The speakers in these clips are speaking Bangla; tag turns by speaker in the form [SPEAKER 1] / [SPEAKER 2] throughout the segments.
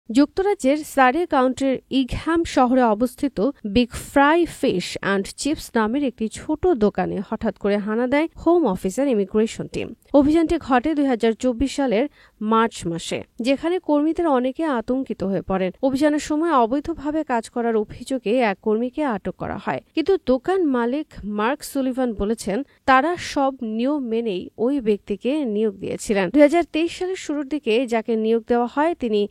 [SPEAKER 1] যুক্তরাজ্যের সারে কাউন্টির ইগহ্যাম শহরে অবস্থিত big fry fish and chips নামের একটি ছোট দোকানে হঠাৎ করে হানা দেয় হোম অফিসের ইমিগ্রেশন টিম। অভিযানটি ঘটে ২০২৪ সালের মার্চ মাসে, যেখানে কর্মীদের অনেকে আতঙ্কিত হয়ে পড়েন। অভিযানের সময় অবৈধভাবে কাজ করার অভিযোগে এক কর্মীকে আটক করা হয়, কিন্তু দোকান মালিক মার্ক সুলিভান বলেছেন তারা সব নিয়ম মেনেই ওই ব্যক্তিকে নিয়োগ দিয়েছিলেন। ২০২৩ সালের শুরুর দিকে যাকে নিয়োগ দেওয়া হয় তিনি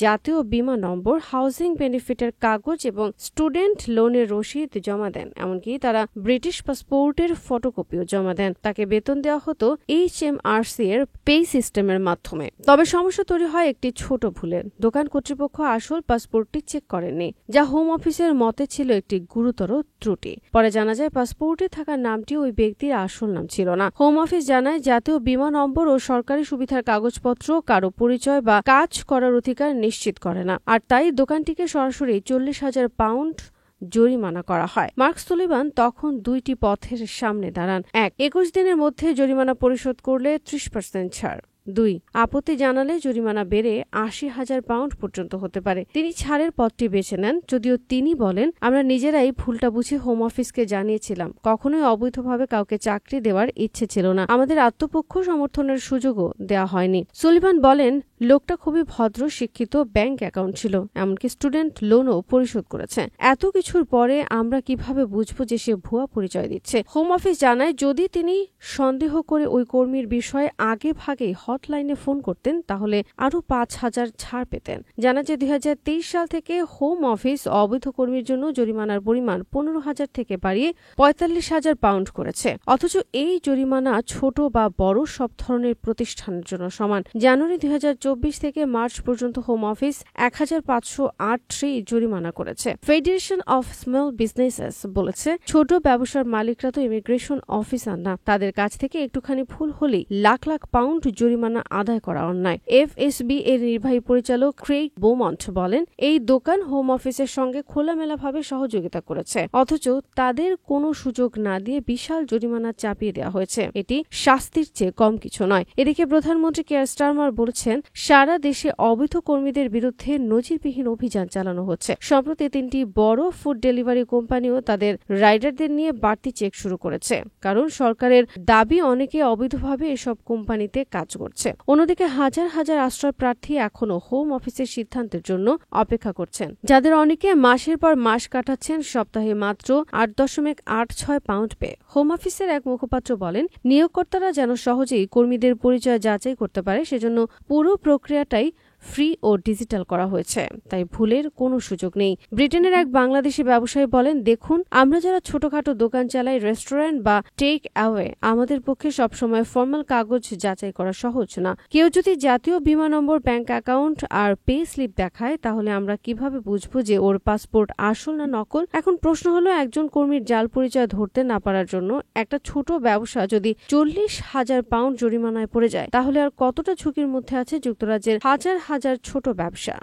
[SPEAKER 1] জাতীয় বীমা নম্বর, হাউজিং বেনিফিটের কাগজ এবং স্টুডেন্ট লোনের রসিদ জমা দেন। এমনকি তারা ব্রিটিশ পাসপোর্টের ফটোকপিও জমা দেন। তাকে বেতন দেওয়া হতো HMRC এর পে সিস্টেমের মাধ্যমে। তবে সমস্যা তৈরি হয় একটি ছোট ভুলের। দোকান কর্তৃপক্ষ আসল পাসপোর্টটি চেক করেননি, যা হোম অফিসের মতে ছিল একটি গুরুতর ত্রুটি। পরে জানা যায় পাসপোর্টে থাকা নামটি ওই ব্যক্তির আসল নাম ছিল না। হোম অফিস জানায় জাতীয় বীমা নম্বর ও সরকারি সুবিধার কাগজপত্র কারো পরিচয় বা কাজ করার অধিকার নিশ্চিত করে না, আর তাই দোকানটিকে সরাসরি 40,000 পাউন্ড জরিমানা করা হয়। মার্ক সুলিভান তখন দুইটি পথের সামনে দাঁড়ান। ১. ২১ দিনের মধ্যে জরিমানা পরিশোধ করলে 30% ছাড়। ২. আপত্তি জানালে জরিমানা বেড়ে 80,000 পাউন্ড পর্যন্ত হতে পারে। তিনি ছাড়ের পথটি বেছে নেন, যদিও তিনি বলেন, আমরা নিজেরাই ভুলটা বুঝে হোম অফিসকে জানিয়েছিলাম। কখনোই অবৈধভাবে কাউকে চাকরি দেওয়ার ইচ্ছে ছিল না। আমাদের আত্মপক্ষ সমর্থনের সুযোগও দেওয়া হয়নি। সুলিভান বলেন, লোকটা খুবই ভদ্র, শিক্ষিত, ব্যাংক অ্যাকাউন্ট ছিল, এমনকি স্টুডেন্ট লোনও পরিশোধ করেছে। এত কিছুর পরে আমরা কিভাবে বুঝবো যে সে ভুয়া পরিচয় দিচ্ছে? হোম অফিস জানায় যদি তিনি সন্দেহ করে ওই কর্মীর বিষয়ে আগে ভাগেই হটলাইনে ফোন করতেন তাহলে আরো 5,000 ছাড় পেতেন। জানা যায় ২০২৩ সাল থেকে হোম অফিস অবৈধ কর্মীর জন্য জরিমানার পরিমাণ 15,000 থেকে বাড়িয়ে 45,000 পাউন্ড করেছে। অথচ এই জরিমানা ছোট বা বড় সব ধরনের প্রতিষ্ঠানের জন্য সমান। জানুয়ারি ২০২৪ থেকে মার্চ পর্যন্ত হোম অফিস 1,508টি জরিমানা করেছে। ফেডারেশন অফ স্মল বিজনেসেস বলেছে, ছোট ব্যবসার মালিকরা তো ইমিগ্রেশন অফিসার না, তাদের কাছ থেকে একটুখানি ভুল হলেই লাখ লাখ পাউন্ড জরিমানা আদায় করা অন্যায়। FSB এর নির্বাহী পরিচালক ক্রেইগ বোমন্ট বলেন, এই দোকান হোম অফিসের সঙ্গে খোলামেলাভাবে সহযোগিতা করেছে, অথচ তাদের কোনো সুযোগ না দিয়ে বিশাল জরিমানা চাপিয়ে দেওয়া হয়েছে। এটি শাস্তির চেয়ে কম কিছু নয়। এদিকে প্রধানমন্ত্রী কেয়ার স্টারমার বলেছেন, সারা দেশে অবৈধ কর্মীদের বিরুদ্ধে নজিরবিহীন অভিযান চালানো হচ্ছে। সম্প্রতি 3টি বড় ফুড ডেলিভারি কোম্পানিও তাদের রাইডারদের নিয়ে বাড়তি চেক শুরু করেছে, কারণ সরকারের দাবি অনেকে অবৈধভাবে এসব কোম্পানিতে কাজ করছে। অন্যদিকে হাজার হাজার আশ্রয় প্রার্থী এখনো হোম অফিসের সিদ্ধান্তের জন্য অপেক্ষা করছেন, যাদের অনেকে মাসের পর মাস কাটাচ্ছেন সপ্তাহে মাত্র 8.86 পাউন্ড পেয়ে। হোম অফিসের এক মুখপাত্র বলেন, নিয়োগকর্তারা যেন সহজেই কর্মীদের পরিচয় যাচাই করতে পারে, সেজন্য পুরো প্রক্রিয়াটাই ফ্রি ও ডিজিটাল করা হয়েছে, তাই ভুলের কোনো সুযোগ নেই। ব্রিটেনের এক বাংলাদেশি ব্যবসায়ী বলেন, দেখুন, আমরা যারা ছোটখাটো দোকান চালাই, রেস্টুরেন্ট বা টেক অ্যাওয়ে, আমাদের পক্ষে সবসময় ফর্মাল কাগজ যাচাই করা সহজ না। কেউ যদি জাতীয় বীমা নম্বর, ব্যাংক অ্যাকাউন্ট আর পে স্লিপ দেখায়, তাহলে আমরা কিভাবে বুঝবো যে ওর পাসপোর্ট আসল না নকল? এখন প্রশ্ন হলো, একজন কর্মীর জাল পরিচয় ধরতে না পারার জন্য একটা ছোট ব্যবসা যদি 40,000 পাউন্ড জরিমানায় পড়ে যায়, তাহলে আর কতটা ঝুঁকির মধ্যে আছে যুক্তরাজ্যের হাজার হাজার ছোট ব্যবসা?